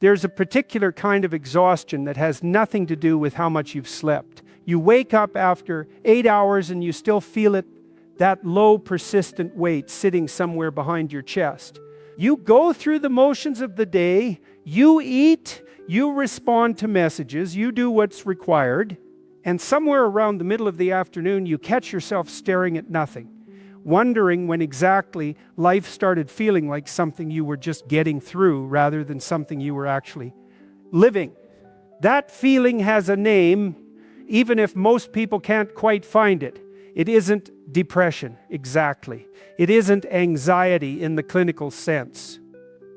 There's a particular kind of exhaustion that has nothing to do with how much you've slept. You wake up after 8 hours and you still feel it, that low, persistent weight sitting somewhere behind your chest. You go through the motions of the day, you eat, you respond to messages, you do what's required, and somewhere around the middle of the afternoon, you catch yourself staring at nothing, wondering when exactly life started feeling like something you were just getting through rather than something you were actually living. That feeling has a name, even if most people can't quite find it. It isn't depression, exactly. It isn't anxiety in the clinical sense.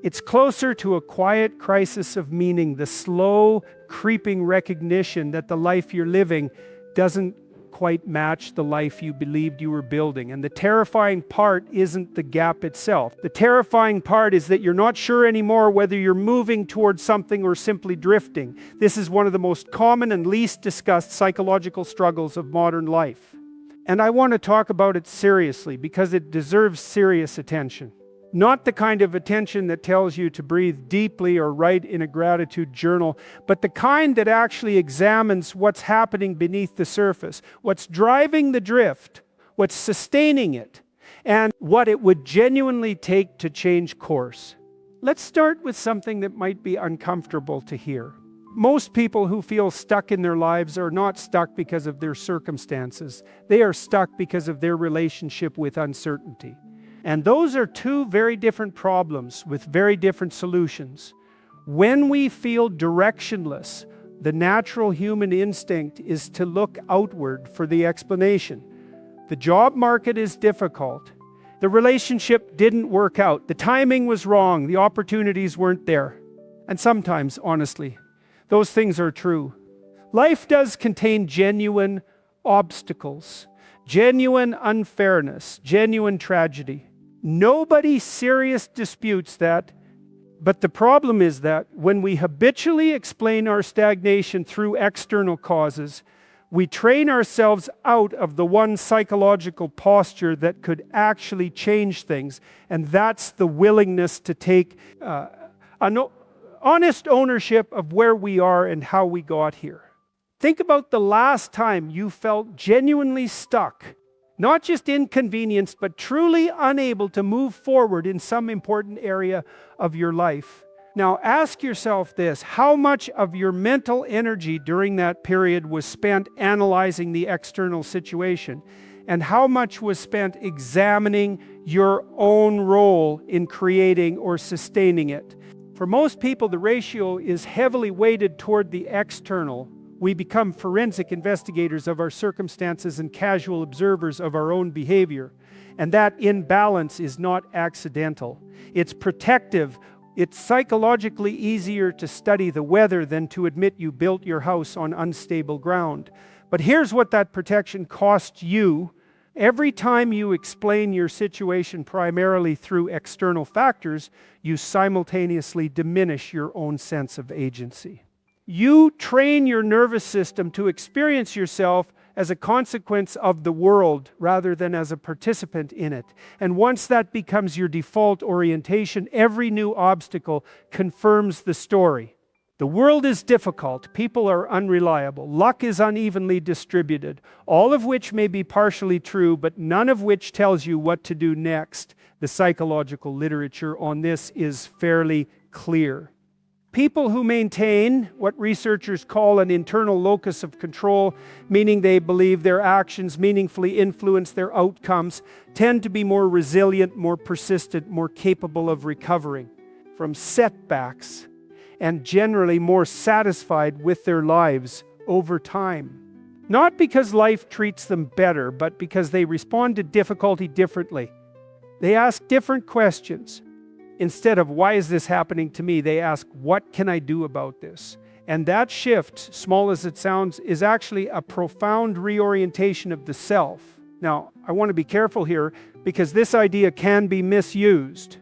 It's closer to a quiet crisis of meaning, the slow, creeping recognition that the life you're living doesn't quite match the life you believed you were building. And the terrifying part isn't the gap itself. The terrifying part is that you're not sure anymore whether you're moving towards something or simply drifting. This is one of the most common and least discussed psychological struggles of modern life. And I want to talk about it seriously because it deserves serious attention. Not the kind of attention that tells you to breathe deeply or write in a gratitude journal, but the kind that actually examines what's happening beneath the surface, what's driving the drift, what's sustaining it, and what it would genuinely take to change course. Let's start with something that might be uncomfortable to hear. Most people who feel stuck in their lives are not stuck because of their circumstances. They are stuck because of their relationship with uncertainty. And those are two very different problems with very different solutions. When we feel directionless, the natural human instinct is to look outward for the explanation. The job market is difficult. The relationship didn't work out. The timing was wrong. The opportunities weren't there. And sometimes, honestly, those things are true. Life does contain genuine obstacles, genuine unfairness, genuine tragedy. Nobody serious disputes that, but the problem is that when we habitually explain our stagnation through external causes, we train ourselves out of the one psychological posture that could actually change things, and that's the willingness to take honest ownership of where we are and how we got here. Think about the last time you felt genuinely stuck. Not just inconvenienced, but truly unable to move forward in some important area of your life. Now ask yourself this: how much of your mental energy during that period was spent analyzing the external situation? And how much was spent examining your own role in creating or sustaining it? For most people, the ratio is heavily weighted toward the external. We become forensic investigators of our circumstances and casual observers of our own behavior. And that imbalance is not accidental. It's protective. It's psychologically easier to study the weather than to admit you built your house on unstable ground. But here's what that protection costs you. Every time you explain your situation primarily through external factors, you simultaneously diminish your own sense of agency. You train your nervous system to experience yourself as a consequence of the world rather than as a participant in it. And once that becomes your default orientation, every new obstacle confirms the story. The world is difficult, people are unreliable, luck is unevenly distributed, all of which may be partially true, but none of which tells you what to do next. The psychological literature on this is fairly clear. People who maintain what researchers call an internal locus of control, meaning they believe their actions meaningfully influence their outcomes, tend to be more resilient, more persistent, more capable of recovering from setbacks, and generally more satisfied with their lives over time. Not because life treats them better, but because they respond to difficulty differently. They ask different questions. Instead of, why is this happening to me? They ask, what can I do about this? And that shift, small as it sounds, is actually a profound reorientation of the self. Now, I want to be careful here because this idea can be misused.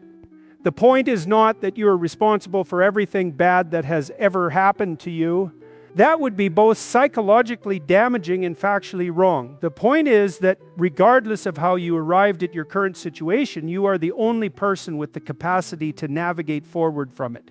The point is not that you are responsible for everything bad that has ever happened to you. That would be both psychologically damaging and factually wrong. The point is that regardless of how you arrived at your current situation, you are the only person with the capacity to navigate forward from it.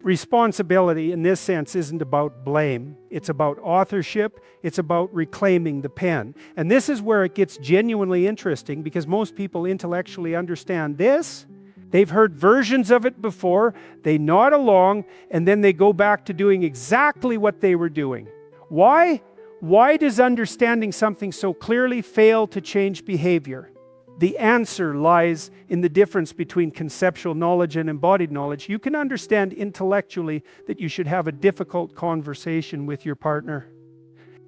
Responsibility in this sense isn't about blame. It's about authorship. It's about reclaiming the pen. And this is where it gets genuinely interesting, because most people intellectually understand this. They've heard versions of it before. They nod along, and then they go back to doing exactly what they were doing. Why? Why does understanding something so clearly fail to change behavior? The answer lies in the difference between conceptual knowledge and embodied knowledge. You can understand intellectually that you should have a difficult conversation with your partner.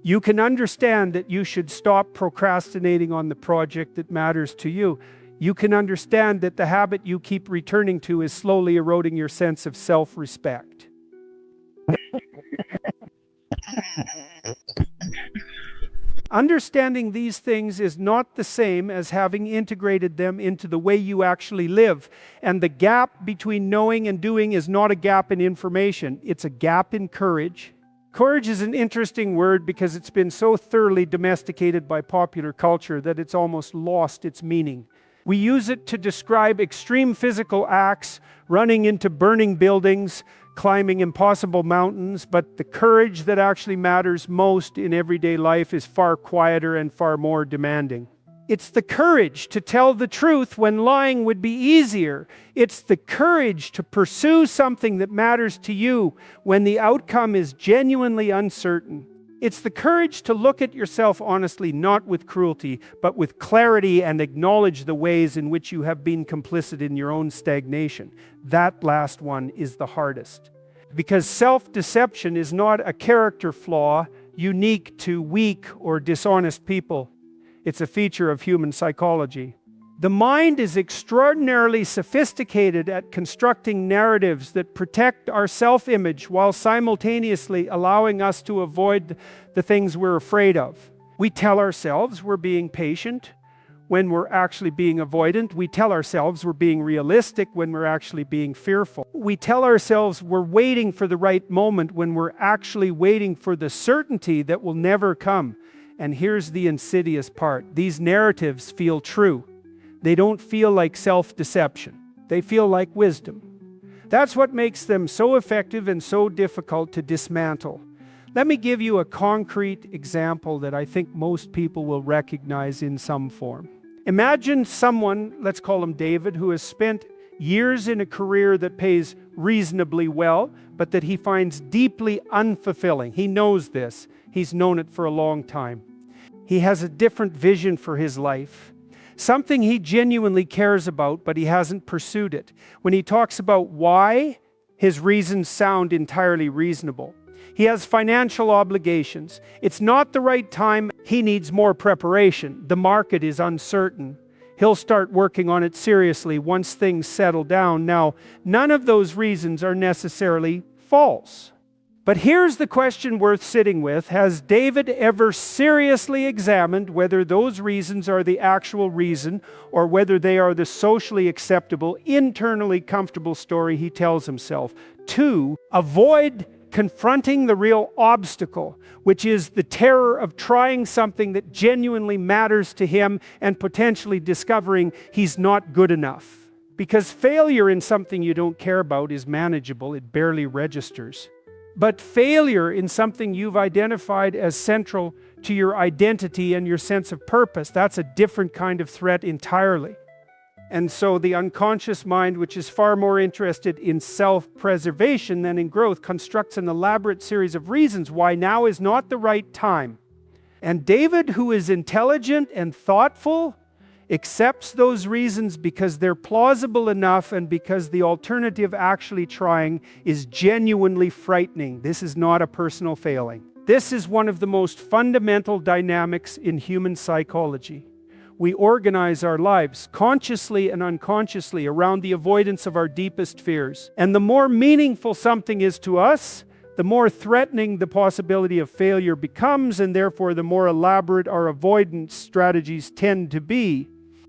You can understand that you should stop procrastinating on the project that matters to you. You can understand that the habit you keep returning to is slowly eroding your sense of self-respect. Understanding these things is not the same as having integrated them into the way you actually live. And the gap between knowing and doing is not a gap in information. It's a gap in courage. Courage is an interesting word because it's been so thoroughly domesticated by popular culture that it's almost lost its meaning. We use it to describe extreme physical acts, running into burning buildings, climbing impossible mountains, but the courage that actually matters most in everyday life is far quieter and far more demanding. It's the courage to tell the truth when lying would be easier. It's the courage to pursue something that matters to you when the outcome is genuinely uncertain. It's the courage to look at yourself honestly, not with cruelty, but with clarity, and acknowledge the ways in which you have been complicit in your own stagnation. That last one is the hardest. Because self-deception is not a character flaw unique to weak or dishonest people. It's a feature of human psychology. The mind is extraordinarily sophisticated at constructing narratives that protect our self-image while simultaneously allowing us to avoid the things we're afraid of. We tell ourselves we're being patient when we're actually being avoidant. We tell ourselves we're being realistic when we're actually being fearful. We tell ourselves we're waiting for the right moment when we're actually waiting for the certainty that will never come. And here's the insidious part. These narratives feel true. They don't feel like self-deception. They feel like wisdom. That's what makes them so effective and so difficult to dismantle. Let me give you a concrete example that I think most people will recognize in some form. Imagine someone, let's call him David, who has spent years in a career that pays reasonably well, but that he finds deeply unfulfilling. He knows this. He's known it for a long time. He has a different vision for his life. Something he genuinely cares about, but he hasn't pursued it. When he talks about why, his reasons sound entirely reasonable. He has financial obligations. It's not the right time. He needs more preparation. The market is uncertain. He'll start working on it seriously once things settle down. Now, none of those reasons are necessarily false. But here's the question worth sitting with. Has David ever seriously examined whether those reasons are the actual reason or whether they are the socially acceptable, internally comfortable story he tells himself? 2, avoid confronting the real obstacle, which is the terror of trying something that genuinely matters to him and potentially discovering he's not good enough. Because failure in something you don't care about is manageable. It barely registers. But failure in something you've identified as central to your identity and your sense of purpose, that's a different kind of threat entirely. And so the unconscious mind, which is far more interested in self-preservation than in growth, constructs an elaborate series of reasons why now is not the right time. And David, who is intelligent and thoughtful, accepts those reasons because they're plausible enough and because the alternative, actually trying, is genuinely frightening. This is not a personal failing. This is one of the most fundamental dynamics in human psychology. We organize our lives, consciously and unconsciously, around the avoidance of our deepest fears. And the more meaningful something is to us, the more threatening the possibility of failure becomes, and therefore the more elaborate our avoidance strategies tend to be.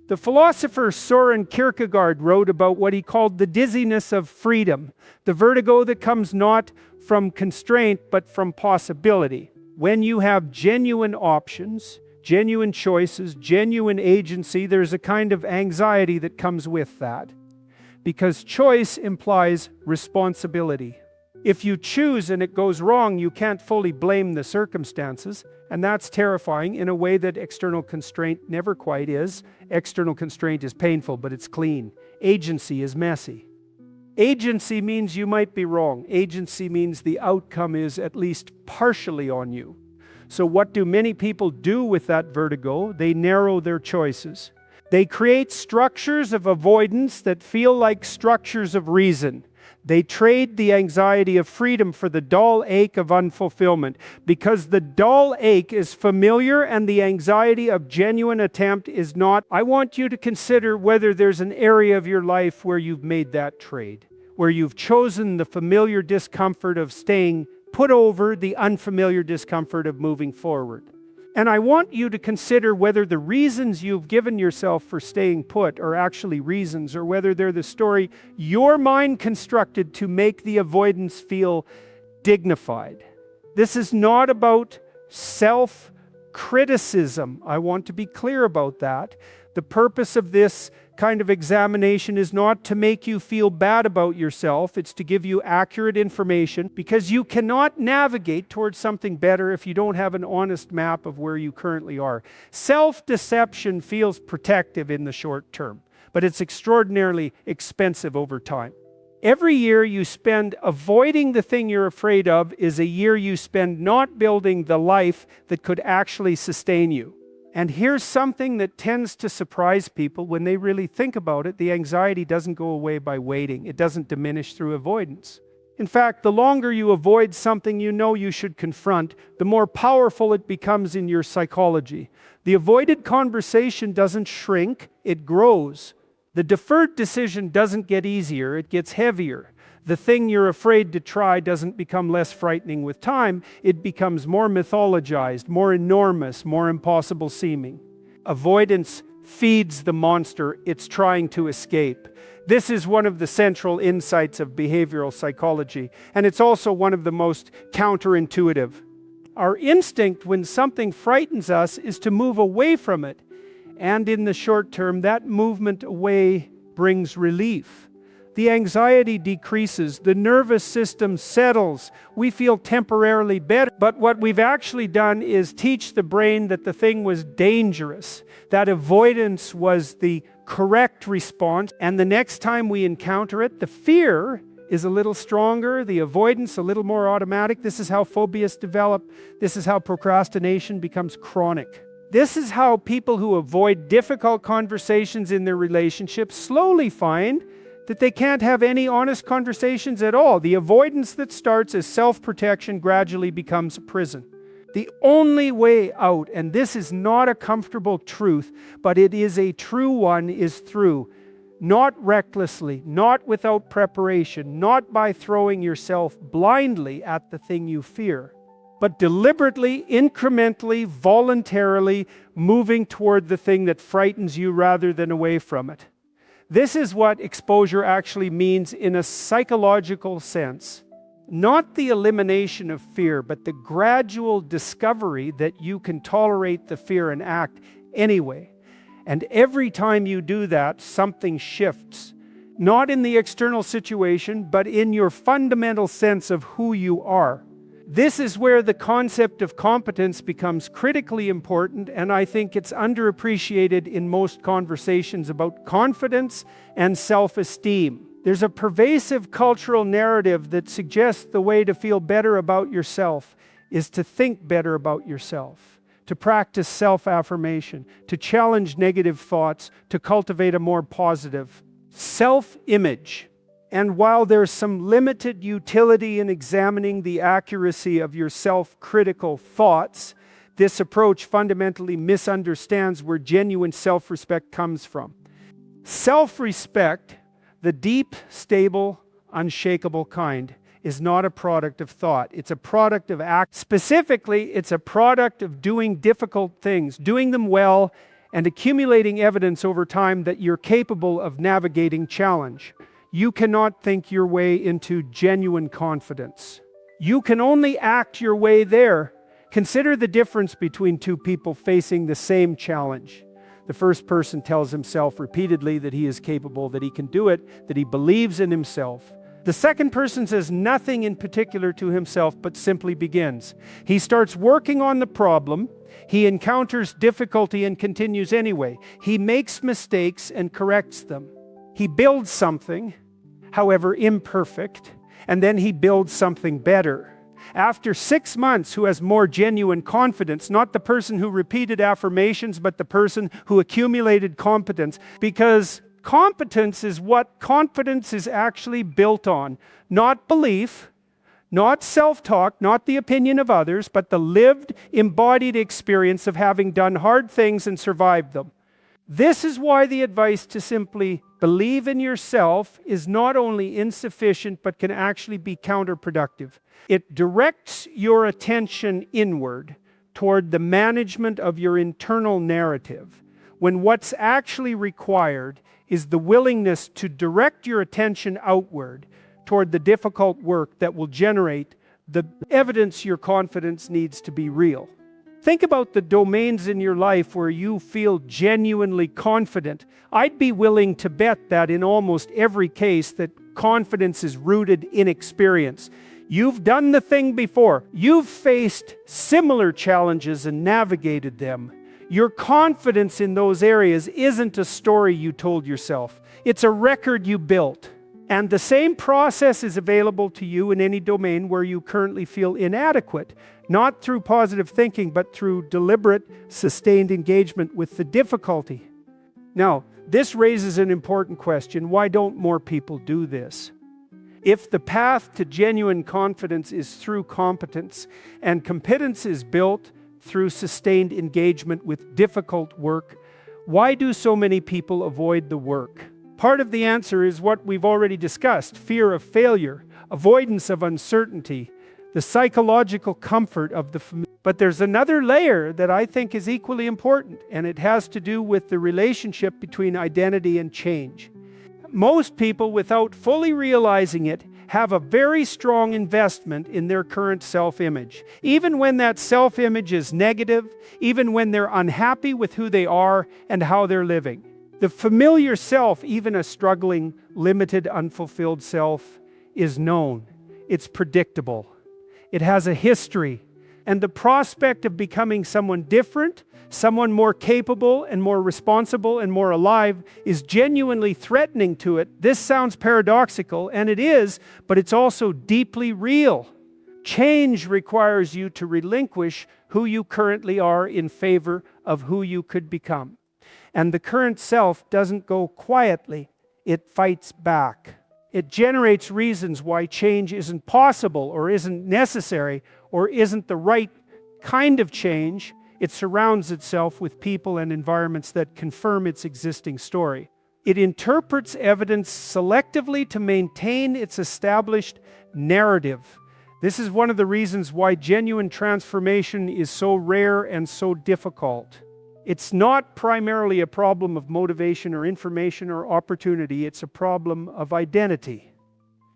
The philosopher Søren Kierkegaard wrote about what he called the dizziness of freedom, the vertigo that comes not from constraint but from possibility. When you have genuine options, genuine choices, genuine agency, there's a kind of anxiety that comes with that. Because choice implies responsibility. If you choose and it goes wrong, you can't fully blame the circumstances, and that's terrifying in a way that external constraint never quite is. External constraint is painful, but it's clean. Agency is messy. Agency means you might be wrong. Agency means the outcome is at least partially on you. So what do many people do with that vertigo? They narrow their choices. They create structures of avoidance that feel like structures of reason. They trade the anxiety of freedom for the dull ache of unfulfillment, because the dull ache is familiar and the anxiety of genuine attempt is not. I want you to consider whether there's an area of your life where you've made that trade, where you've chosen the familiar discomfort of staying put over the unfamiliar discomfort of moving forward. And I want you to consider whether the reasons you've given yourself for staying put are actually reasons, or whether they're the story your mind constructed to make the avoidance feel dignified. This is not about self-criticism. I want to be clear about that. The purpose of this kind of examination is not to make you feel bad about yourself. It's to give you accurate information, because you cannot navigate towards something better if you don't have an honest map of where you currently are. Self-deception feels protective in the short term, but it's extraordinarily expensive over time. Every year you spend avoiding the thing you're afraid of is a year you spend not building the life that could actually sustain you. And here's something that tends to surprise people when they really think about it. The anxiety doesn't go away by waiting. It doesn't diminish through avoidance. In fact, the longer you avoid something you know you should confront, the more powerful it becomes in your psychology. The avoided conversation doesn't shrink, it grows. The deferred decision doesn't get easier, it gets heavier. The thing you're afraid to try doesn't become less frightening with time. It becomes more mythologized, more enormous, more impossible seeming. Avoidance feeds the monster it's trying to escape. This is one of the central insights of behavioral psychology, and it's also one of the most counterintuitive. Our instinct when something frightens us is to move away from it, and in the short term, that movement away brings relief. The anxiety decreases, the nervous system settles, we feel temporarily better. But what we've actually done is teach the brain that the thing was dangerous, that avoidance was the correct response, and the next time we encounter it, the fear is a little stronger, the avoidance a little more automatic. This is how phobias develop. This is how procrastination becomes chronic. This is how people who avoid difficult conversations in their relationships slowly find that they can't have any honest conversations at all. The avoidance that starts as self-protection gradually becomes a prison. The only way out, and this is not a comfortable truth, but it is a true one, is through. Not recklessly, not without preparation, not by throwing yourself blindly at the thing you fear, but deliberately, incrementally, voluntarily moving toward the thing that frightens you rather than away from it. This is what exposure actually means in a psychological sense. Not the elimination of fear, but the gradual discovery that you can tolerate the fear and act anyway. And every time you do that, something shifts. Not in the external situation, but in your fundamental sense of who you are. This is where the concept of competence becomes critically important, and I think it's underappreciated in most conversations about confidence and self-esteem. There's a pervasive cultural narrative that suggests the way to feel better about yourself is to think better about yourself, to practice self-affirmation, to challenge negative thoughts, to cultivate a more positive self-image. And while there's some limited utility in examining the accuracy of your self-critical thoughts, this approach fundamentally misunderstands where genuine self-respect comes from. Self-respect, the deep, stable, unshakable kind, is not a product of thought. It's a product of act. Specifically, it's a product of doing difficult things, doing them well, and accumulating evidence over time that you're capable of navigating challenge. You cannot think your way into genuine confidence. You can only act your way there. Consider the difference between two people facing the same challenge. The first person tells himself repeatedly that he is capable, that he can do it, that he believes in himself. The second person says nothing in particular to himself, but simply begins. He starts working on the problem. He encounters difficulty and continues anyway. He makes mistakes and corrects them. He builds something, however imperfect, and then he builds something better. After 6 months, who has more genuine confidence, not the person who repeated affirmations, but the person who accumulated competence, because competence is what confidence is actually built on. Not belief, not self-talk, not the opinion of others, but the lived, embodied experience of having done hard things and survived them. This is why the advice to simply believe in yourself is not only insufficient, but can actually be counterproductive. It directs your attention inward toward the management of your internal narrative, when what's actually required is the willingness to direct your attention outward toward the difficult work that will generate the evidence your confidence needs to be real. Think about the domains in your life where you feel genuinely confident. I'd be willing to bet that in almost every case that confidence is rooted in experience. You've done the thing before. You've faced similar challenges and navigated them. Your confidence in those areas isn't a story you told yourself. It's a record you built. And the same process is available to you in any domain where you currently feel inadequate, not through positive thinking, but through deliberate, sustained engagement with the difficulty. Now, this raises an important question. Why don't more people do this? If the path to genuine confidence is through competence, and competence is built through sustained engagement with difficult work, why do so many people avoid the work? Part of the answer is what we've already discussed: fear of failure, avoidance of uncertainty, the psychological comfort of the familiar. But there's another layer that I think is equally important, and it has to do with the relationship between identity and change. Most people, without fully realizing it, have a very strong investment in their current self-image. Even when that self-image is negative, even when they're unhappy with who they are and how they're living. The familiar self, even a struggling, limited, unfulfilled self, is known. It's predictable. It has a history. And the prospect of becoming someone different, someone more capable and more responsible and more alive, is genuinely threatening to it. This sounds paradoxical, and it is, but it's also deeply real. Change requires you to relinquish who you currently are in favor of who you could become. And the current self doesn't go quietly. It fights back. It generates reasons why change isn't possible or isn't necessary or isn't the right kind of change. It surrounds itself with people and environments that confirm its existing story. It interprets evidence selectively to maintain its established narrative. This is one of the reasons why genuine transformation is so rare and so difficult. It's not primarily a problem of motivation or information or opportunity. It's a problem of identity.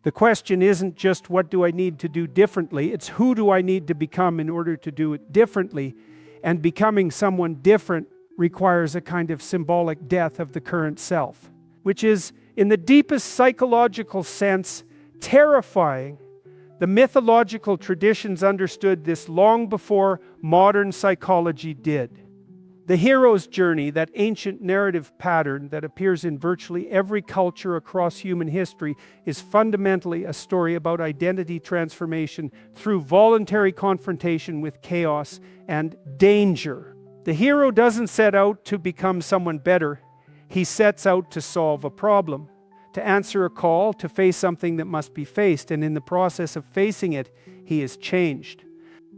The question isn't just what do I need to do differently, it's who do I need to become in order to do it differently. And becoming someone different requires a kind of symbolic death of the current self, which is, in the deepest psychological sense, terrifying. The mythological traditions understood this long before modern psychology did. The hero's journey, that ancient narrative pattern that appears in virtually every culture across human history, is fundamentally a story about identity transformation through voluntary confrontation with chaos and danger. The hero doesn't set out to become someone better. He sets out to solve a problem, to answer a call, to face something that must be faced, and in the process of facing it, he is changed.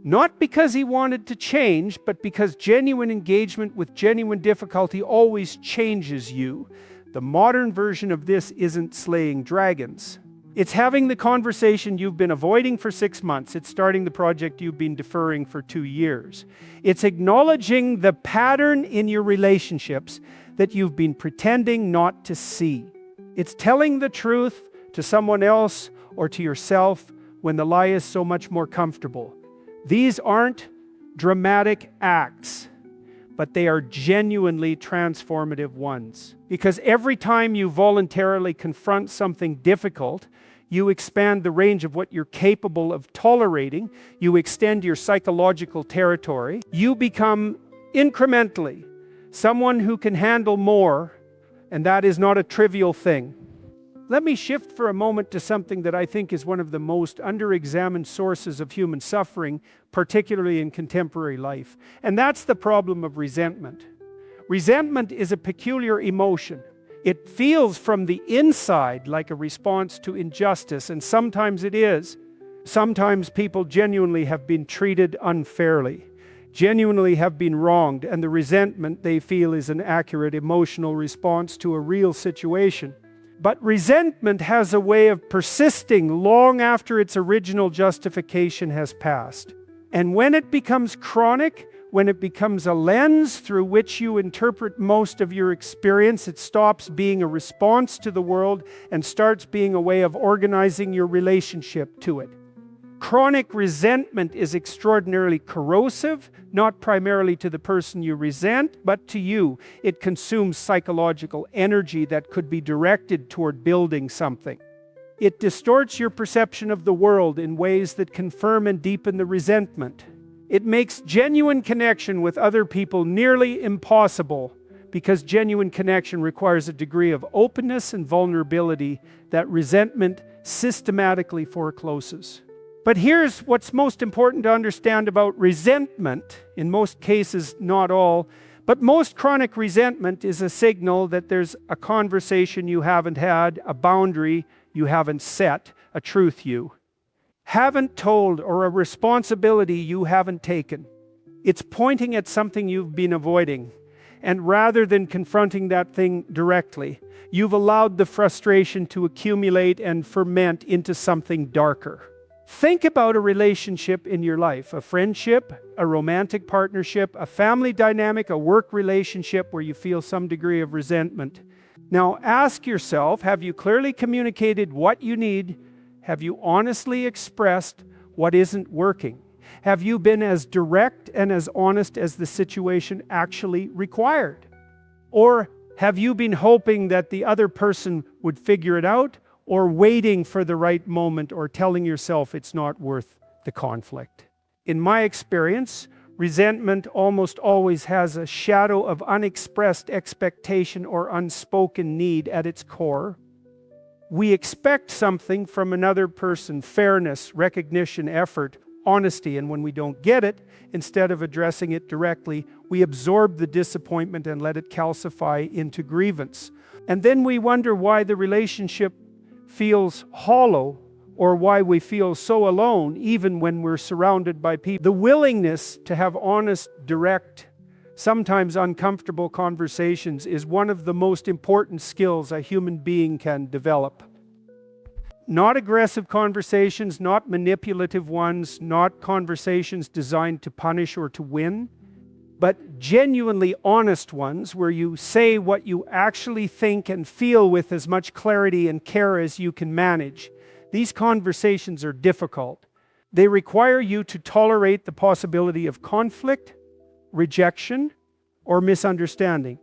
Not because he wanted to change, but because genuine engagement with genuine difficulty always changes you. The modern version of this isn't slaying dragons. It's having the conversation you've been avoiding for 6 months. It's starting the project you've been deferring for 2 years. It's acknowledging the pattern in your relationships that you've been pretending not to see. It's telling the truth to someone else or to yourself when the lie is so much more comfortable. These aren't dramatic acts, but they are genuinely transformative ones. Because every time you voluntarily confront something difficult, You expand the range of what you're capable of tolerating. You extend your psychological territory. You become incrementally someone who can handle more, and that is not a trivial thing. Let me shift for a moment to something that I think is one of the most under-examined sources of human suffering, particularly in contemporary life. And that's the problem of resentment. Resentment is a peculiar emotion. It feels from the inside like a response to injustice, and sometimes it is. Sometimes people genuinely have been treated unfairly, genuinely have been wronged, and the resentment they feel is an accurate emotional response to a real situation. But resentment has a way of persisting long after its original justification has passed. And when it becomes chronic, when it becomes a lens through which you interpret most of your experience, it stops being a response to the world and starts being a way of organizing your relationship to it. Chronic resentment is extraordinarily corrosive, not primarily to the person you resent, but to you. It consumes psychological energy that could be directed toward building something. It distorts your perception of the world in ways that confirm and deepen the resentment. It makes genuine connection with other people nearly impossible, because genuine connection requires a degree of openness and vulnerability that resentment systematically forecloses. But here's what's most important to understand about resentment. In most cases, not all, but most chronic resentment is a signal that there's a conversation you haven't had, a boundary you haven't set, a truth you haven't told, or a responsibility you haven't taken. It's pointing at something you've been avoiding. And rather than confronting that thing directly, you've allowed the frustration to accumulate and ferment into something darker. Think about a relationship in your life, a friendship, a romantic partnership, a family dynamic, a work relationship where you feel some degree of resentment. Now ask yourself, have you clearly communicated what you need? Have you honestly expressed what isn't working? Have you been as direct and as honest as the situation actually required? Or have you been hoping that the other person would figure it out, or waiting for the right moment, or telling yourself it's not worth the conflict? In my experience, resentment almost always has a shadow of unexpressed expectation or unspoken need at its core. We expect something from another person: fairness, recognition, effort, honesty, and when we don't get it, instead of addressing it directly, we absorb the disappointment and let it calcify into grievance. And then we wonder why the relationship feels hollow, or why we feel so alone even when we're surrounded by people. The willingness to have honest, direct, sometimes uncomfortable conversations is one of the most important skills a human being can develop. Not aggressive conversations, not manipulative ones, not conversations designed to punish or to win, but genuinely honest ones where you say what you actually think and feel with as much clarity and care as you can manage. These conversations are difficult. They require you to tolerate the possibility of conflict, rejection, or misunderstanding.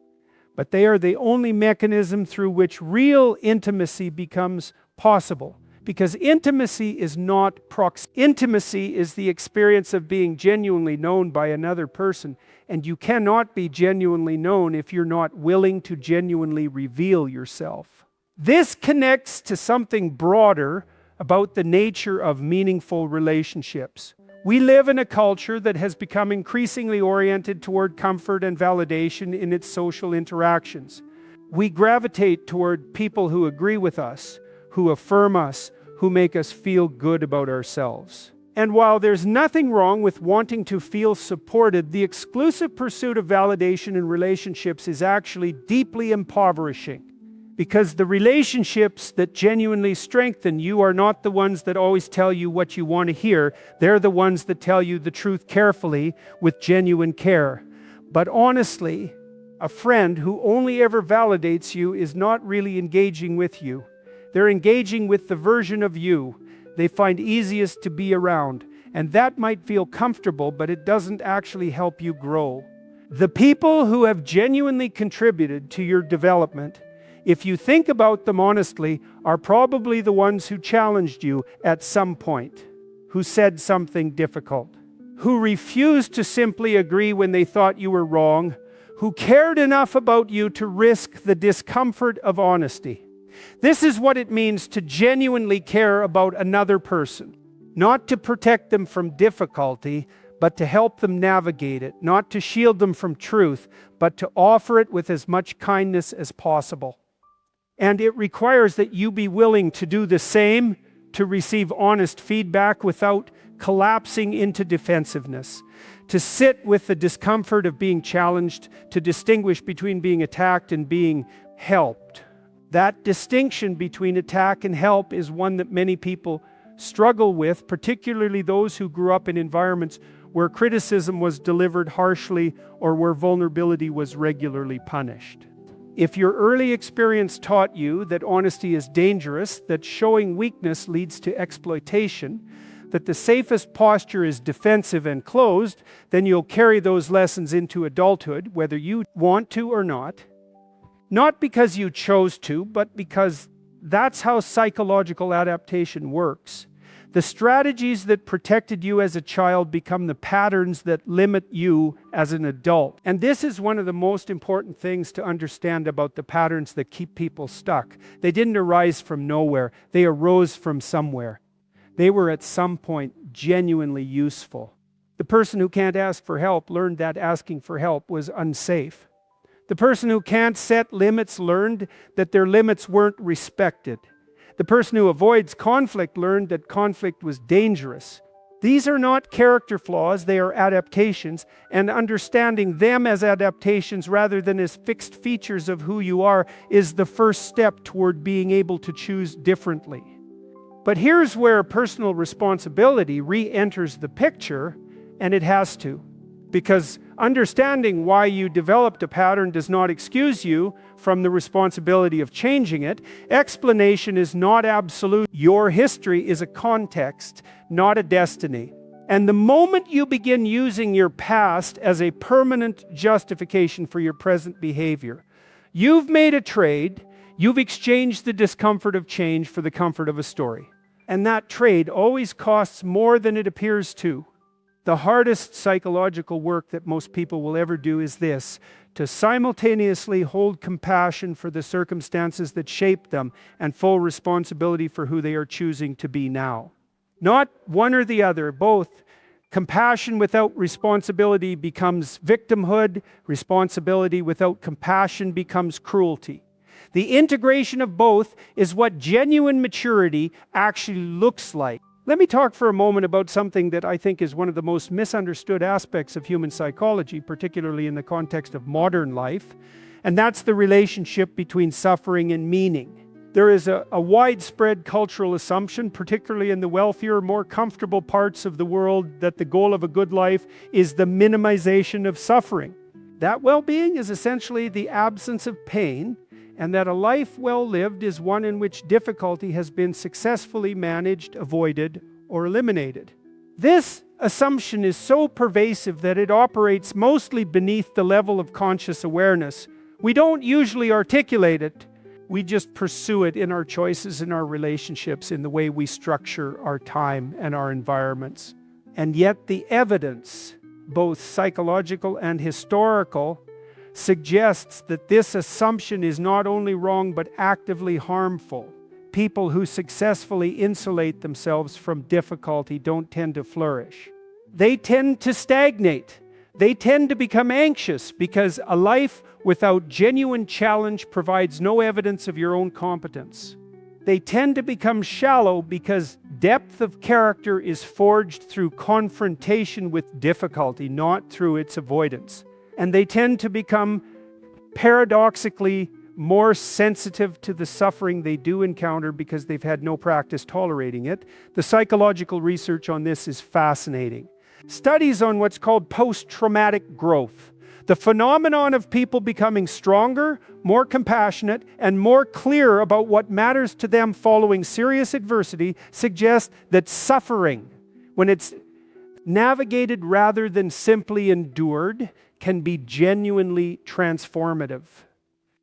But they are the only mechanism through which real intimacy becomes possible. Because intimacy is not proximity. Intimacy is the experience of being genuinely known by another person. And you cannot be genuinely known if you're not willing to genuinely reveal yourself. This connects to something broader about the nature of meaningful relationships. We live in a culture that has become increasingly oriented toward comfort and validation in its social interactions. We gravitate toward people who agree with us, who affirm us, who make us feel good about ourselves. And while there's nothing wrong with wanting to feel supported, the exclusive pursuit of validation in relationships is actually deeply impoverishing. Because the relationships that genuinely strengthen you are not the ones that always tell you what you want to hear. They're the ones that tell you the truth carefully with genuine care. But honestly, a friend who only ever validates you is not really engaging with you. They're engaging with the version of you they find easiest to be around. And that might feel comfortable, but it doesn't actually help you grow. The people who have genuinely contributed to your development, if you think about them honestly, are probably the ones who challenged you at some point, who said something difficult, who refused to simply agree when they thought you were wrong, who cared enough about you to risk the discomfort of honesty. This is what it means to genuinely care about another person, not to protect them from difficulty, but to help them navigate it, not to shield them from truth, but to offer it with as much kindness as possible. And it requires that you be willing to do the same, to receive honest feedback without collapsing into defensiveness, to sit with the discomfort of being challenged, to distinguish between being attacked and being helped. That distinction between attack and help is one that many people struggle with, particularly those who grew up in environments where criticism was delivered harshly or where vulnerability was regularly punished. If your early experience taught you that honesty is dangerous, that showing weakness leads to exploitation, that the safest posture is defensive and closed, then you'll carry those lessons into adulthood, whether you want to or not. Not because you chose to, but because that's how psychological adaptation works. The strategies that protected you as a child become the patterns that limit you as an adult. And this is one of the most important things to understand about the patterns that keep people stuck. They didn't arise from nowhere. They arose from somewhere. They were at some point genuinely useful. The person who can't ask for help learned that asking for help was unsafe. The person who can't set limits learned that their limits weren't respected. The person who avoids conflict learned that conflict was dangerous. These are not character flaws, they are adaptations, and understanding them as adaptations rather than as fixed features of who you are is the first step toward being able to choose differently. But here's where personal responsibility re-enters the picture, and it has to. Because understanding why you developed a pattern does not excuse you from the responsibility of changing it. Explanation is not absolute. Your history is a context, not a destiny. And the moment you begin using your past as a permanent justification for your present behavior, you've made a trade, you've exchanged the discomfort of change for the comfort of a story. And that trade always costs more than it appears to. The hardest psychological work that most people will ever do is this: to simultaneously hold compassion for the circumstances that shaped them and full responsibility for who they are choosing to be now. Not one or the other, both. Compassion without responsibility becomes victimhood. Responsibility without compassion becomes cruelty. The integration of both is what genuine maturity actually looks like. Let me talk for a moment about something that I think is one of the most misunderstood aspects of human psychology, particularly in the context of modern life, and that's the relationship between suffering and meaning. There is a widespread cultural assumption, particularly in the wealthier, more comfortable parts of the world, that the goal of a good life is the minimization of suffering. That well-being is essentially the absence of pain, and that a life well lived is one in which difficulty has been successfully managed, avoided, or eliminated. This assumption is so pervasive that it operates mostly beneath the level of conscious awareness. We don't usually articulate it, we just pursue it in our choices, in our relationships, in the way we structure our time and our environments. And yet the evidence, both psychological and historical, suggests that this assumption is not only wrong but actively harmful. People who successfully insulate themselves from difficulty don't tend to flourish. They tend to stagnate. They tend to become anxious because a life without genuine challenge provides no evidence of your own competence. They tend to become shallow because depth of character is forged through confrontation with difficulty, not through its avoidance. And they tend to become paradoxically more sensitive to the suffering they do encounter because they've had no practice tolerating it. The psychological research on this is fascinating. Studies on what's called post-traumatic growth, the phenomenon of people becoming stronger, more compassionate, and more clear about what matters to them following serious adversity, suggests that suffering, when it's navigated rather than simply endured, can be genuinely transformative.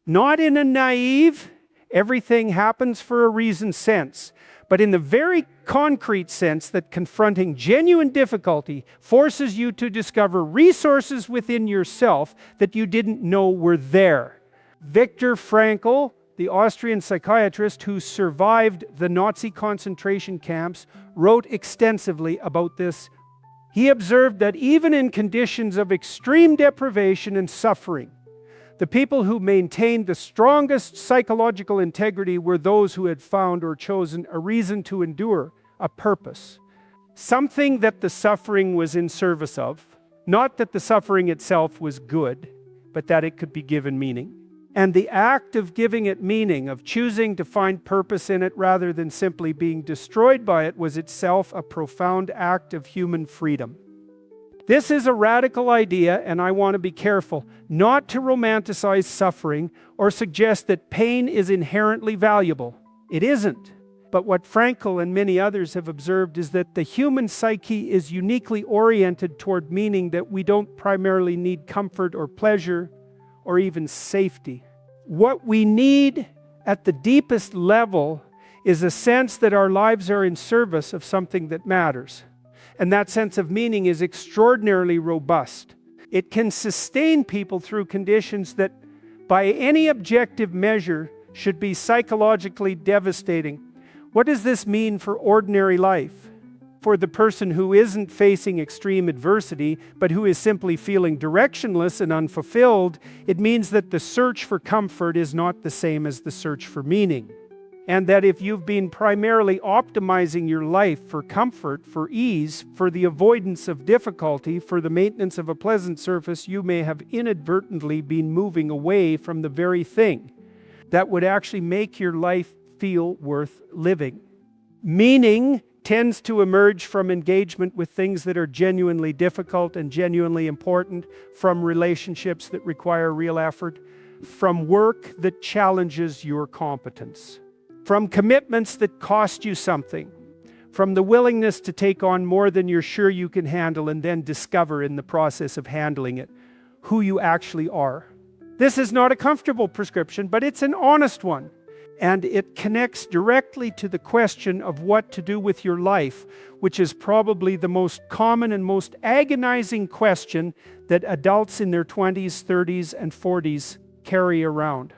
Not in a naive, everything happens for a reason sense, but in the very concrete sense that confronting genuine difficulty forces you to discover resources within yourself that you didn't know were there. Viktor Frankl, the Austrian psychiatrist who survived the Nazi concentration camps, wrote extensively about this. He observed that even in conditions of extreme deprivation and suffering, the people who maintained the strongest psychological integrity were those who had found or chosen a reason to endure, a purpose. Something that the suffering was in service of, not that the suffering itself was good, but that it could be given meaning. And the act of giving it meaning, of choosing to find purpose in it rather than simply being destroyed by it, was itself a profound act of human freedom. This is a radical idea, and I want to be careful not to romanticize suffering or suggest that pain is inherently valuable. It isn't. But what Frankl and many others have observed is that the human psyche is uniquely oriented toward meaning, that we don't primarily need comfort or pleasure or even safety. What we need at the deepest level is a sense that our lives are in service of something that matters. And that sense of meaning is extraordinarily robust. It can sustain people through conditions that, by any objective measure, should be psychologically devastating. What does this mean for ordinary life? For the person who isn't facing extreme adversity, but who is simply feeling directionless and unfulfilled, it means that the search for comfort is not the same as the search for meaning. And that if you've been primarily optimizing your life for comfort, for ease, for the avoidance of difficulty, for the maintenance of a pleasant surface, you may have inadvertently been moving away from the very thing that would actually make your life feel worth living. Meaning tends to emerge from engagement with things that are genuinely difficult and genuinely important, from relationships that require real effort, from work that challenges your competence, from commitments that cost you something, from the willingness to take on more than you're sure you can handle and then discover in the process of handling it who you actually are. This is not a comfortable prescription, but it's an honest one. And it connects directly to the question of what to do with your life, which is probably the most common and most agonizing question that adults in their 20s, 30s, and 40s carry around.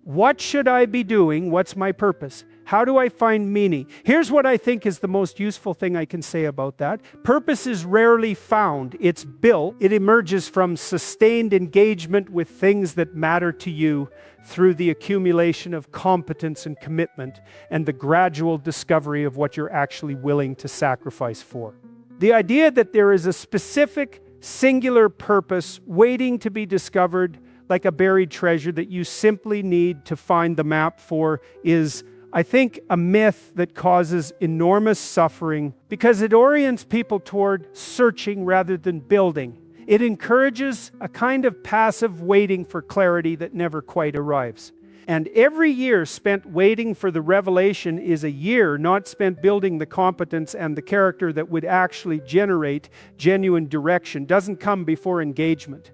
What should I be doing? What's my purpose? How do I find meaning? Here's what I think is the most useful thing I can say about that. Purpose is rarely found. It's built. It emerges from sustained engagement with things that matter to you through the accumulation of competence and commitment and the gradual discovery of what you're actually willing to sacrifice for. The idea that there is a specific, singular purpose waiting to be discovered, like a buried treasure that you simply need to find the map for, is, I think, a myth that causes enormous suffering because it orients people toward searching rather than building. It encourages a kind of passive waiting for clarity that never quite arrives. And every year spent waiting for the revelation is a year not spent building the competence and the character that would actually generate genuine direction. Doesn't come before engagement.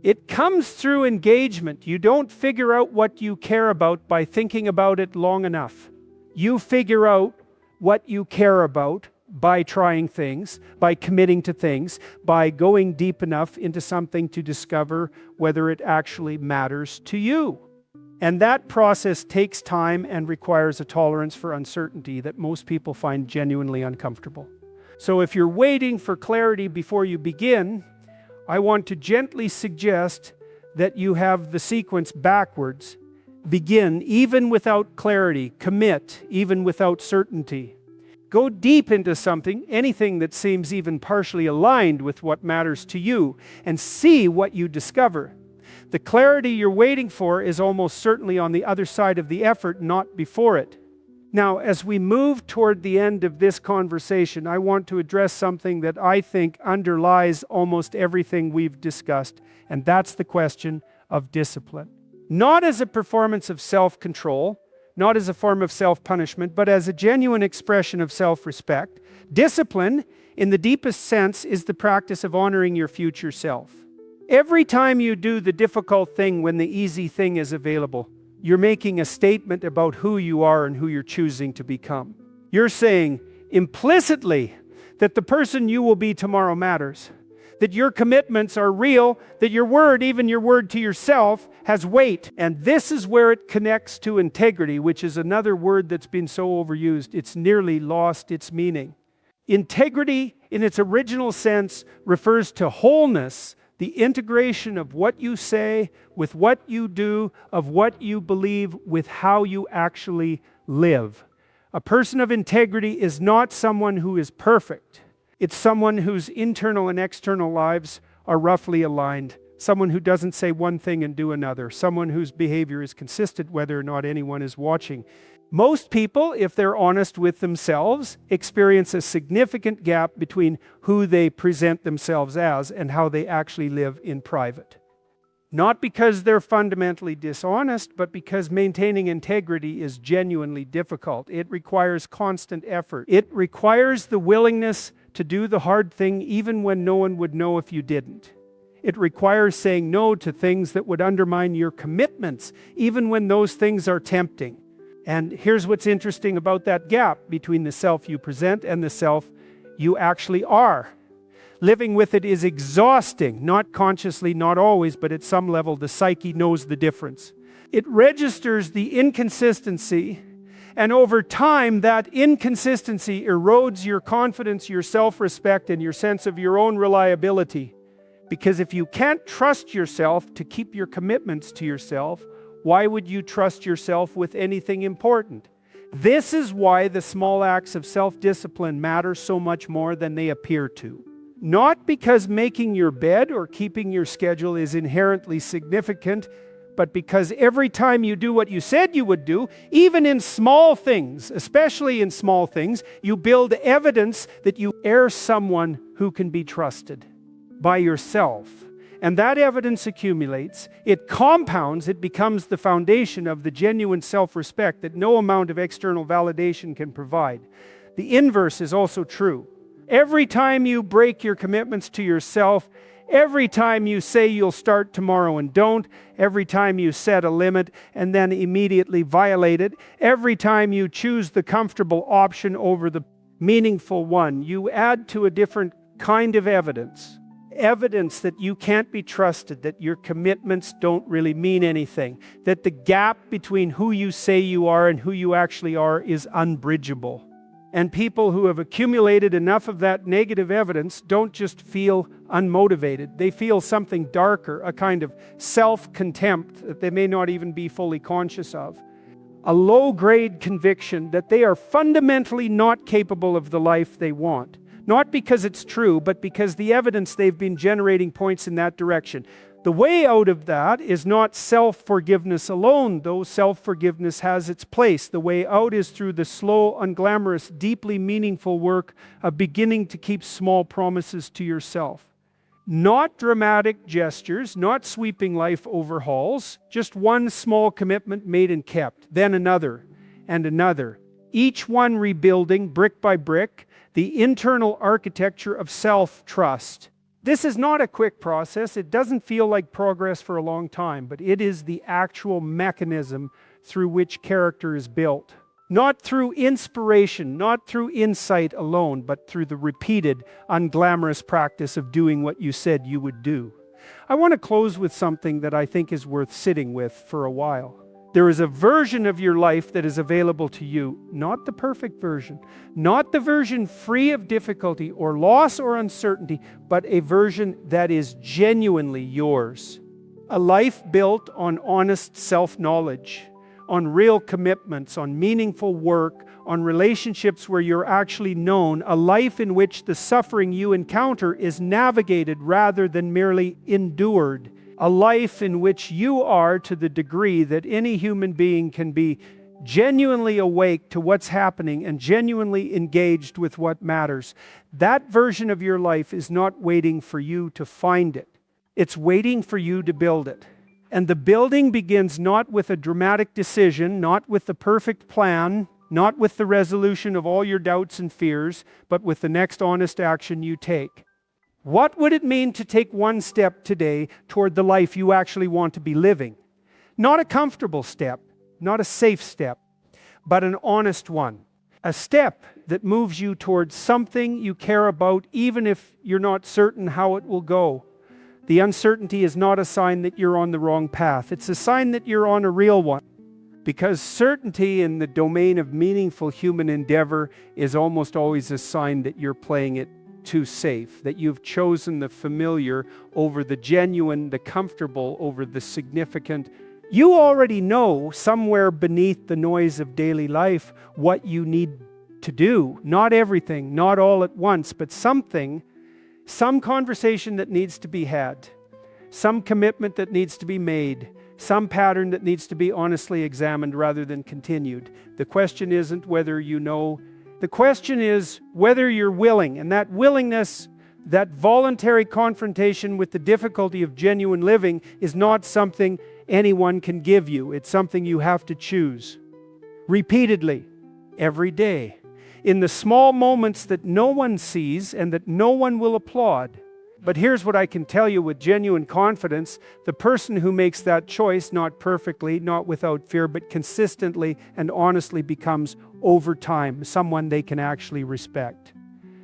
It comes through engagement. You don't figure out what you care about by thinking about it long enough. You figure out what you care about by trying things, by committing to things, by going deep enough into something to discover whether it actually matters to you. And that process takes time and requires a tolerance for uncertainty that most people find genuinely uncomfortable. So if you're waiting for clarity before you begin, I want to gently suggest that you have the sequence backwards. Begin even without clarity. Commit even without certainty. Go deep into something, anything that seems even partially aligned with what matters to you, and see what you discover. The clarity you're waiting for is almost certainly on the other side of the effort, not before it. Now, as we move toward the end of this conversation, I want to address something that I think underlies almost everything we've discussed, and that's the question of discipline. Not as a performance of self-control, not as a form of self-punishment, but as a genuine expression of self-respect. Discipline, in the deepest sense, is the practice of honoring your future self. Every time you do the difficult thing when the easy thing is available, you're making a statement about who you are and who you're choosing to become. You're saying implicitly that the person you will be tomorrow matters, that your commitments are real, that your word, even your word to yourself, has weight. And this is where it connects to integrity, which is another word that's been so overused, it's nearly lost its meaning. Integrity, in its original sense, refers to wholeness, the integration of what you say with what you do, of what you believe with how you actually live. A person of integrity is not someone who is perfect. It's someone whose internal and external lives are roughly aligned. Someone who doesn't say one thing and do another. Someone whose behavior is consistent whether or not anyone is watching. Most people, if they're honest with themselves, experience a significant gap between who they present themselves as and how they actually live in private. Not because they're fundamentally dishonest, but because maintaining integrity is genuinely difficult. It requires constant effort. It requires the willingness to do the hard thing even when no one would know if you didn't. It requires saying no to things that would undermine your commitments, even when those things are tempting. And here's what's interesting about that gap between the self you present and the self you actually are. Living with it is exhausting, not consciously, not always, but at some level the psyche knows the difference. It registers the inconsistency, and over time that inconsistency erodes your confidence, your self-respect, and your sense of your own reliability. Because if you can't trust yourself to keep your commitments to yourself, why would you trust yourself with anything important? This is why the small acts of self-discipline matter so much more than they appear to. Not because making your bed or keeping your schedule is inherently significant, but because every time you do what you said you would do, even in small things, especially in small things, you build evidence that you are someone who can be trusted by yourself. And that evidence accumulates, it compounds, it becomes the foundation of the genuine self-respect that no amount of external validation can provide. The inverse is also true. Every time you break your commitments to yourself, every time you say you'll start tomorrow and don't, every time you set a limit and then immediately violate it, every time you choose the comfortable option over the meaningful one, you add to a different kind of evidence. Evidence that you can't be trusted, that your commitments don't really mean anything, that the gap between who you say you are and who you actually are is unbridgeable. And people who have accumulated enough of that negative evidence don't just feel unmotivated. They feel something darker, a kind of self-contempt that they may not even be fully conscious of. A low-grade conviction that they are fundamentally not capable of the life they want. Not because it's true, but because the evidence they've been generating points in that direction. The way out of that is not self-forgiveness alone, though self-forgiveness has its place. The way out is through the slow, unglamorous, deeply meaningful work of beginning to keep small promises to yourself. Not dramatic gestures, not sweeping life overhauls, just one small commitment made and kept, then another and another. Each one rebuilding, brick by brick, the internal architecture of self-trust. This is not a quick process. It doesn't feel like progress for a long time, but it is the actual mechanism through which character is built. Not through inspiration, not through insight alone, but through the repeated, unglamorous practice of doing what you said you would do. I want to close with something that I think is worth sitting with for a while. There is a version of your life that is available to you, not the perfect version, not the version free of difficulty or loss or uncertainty, but a version that is genuinely yours. A life built on honest self-knowledge, on real commitments, on meaningful work, on relationships where you're actually known, a life in which the suffering you encounter is navigated rather than merely endured. A life in which you are, to the degree that any human being can be, genuinely awake to what's happening and genuinely engaged with what matters. That version of your life is not waiting for you to find it. It's waiting for you to build it. And the building begins not with a dramatic decision, not with the perfect plan, not with the resolution of all your doubts and fears, but with the next honest action you take. What would it mean to take one step today toward the life you actually want to be living? Not a comfortable step, not a safe step, but an honest one. A step that moves you towards something you care about, even if you're not certain how it will go. The uncertainty is not a sign that you're on the wrong path. It's a sign that you're on a real one. Because certainty in the domain of meaningful human endeavor is almost always a sign that you're playing it too safe, that you've chosen the familiar over the genuine, the comfortable over the significant. You already know somewhere beneath the noise of daily life what you need to do. Not everything, not all at once, but something, some conversation that needs to be had, some commitment that needs to be made, some pattern that needs to be honestly examined rather than continued. The question isn't whether you know. The question is whether you're willing, and that willingness, that voluntary confrontation with the difficulty of genuine living is not something anyone can give you. It's something you have to choose. Repeatedly, every day, in the small moments that no one sees and that no one will applaud. But here's what I can tell you with genuine confidence. The person who makes that choice, not perfectly, not without fear, but consistently and honestly becomes, over time, someone they can actually respect.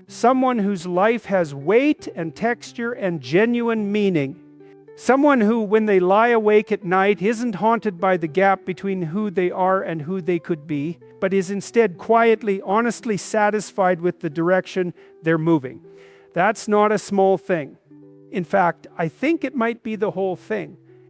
Someone whose life has weight and texture and genuine meaning. Someone who, when they lie awake at night, isn't haunted by the gap between who they are and who they could be, but is instead quietly, honestly satisfied with the direction they're moving. That's not a small thing. In fact, I think it might be the whole thing.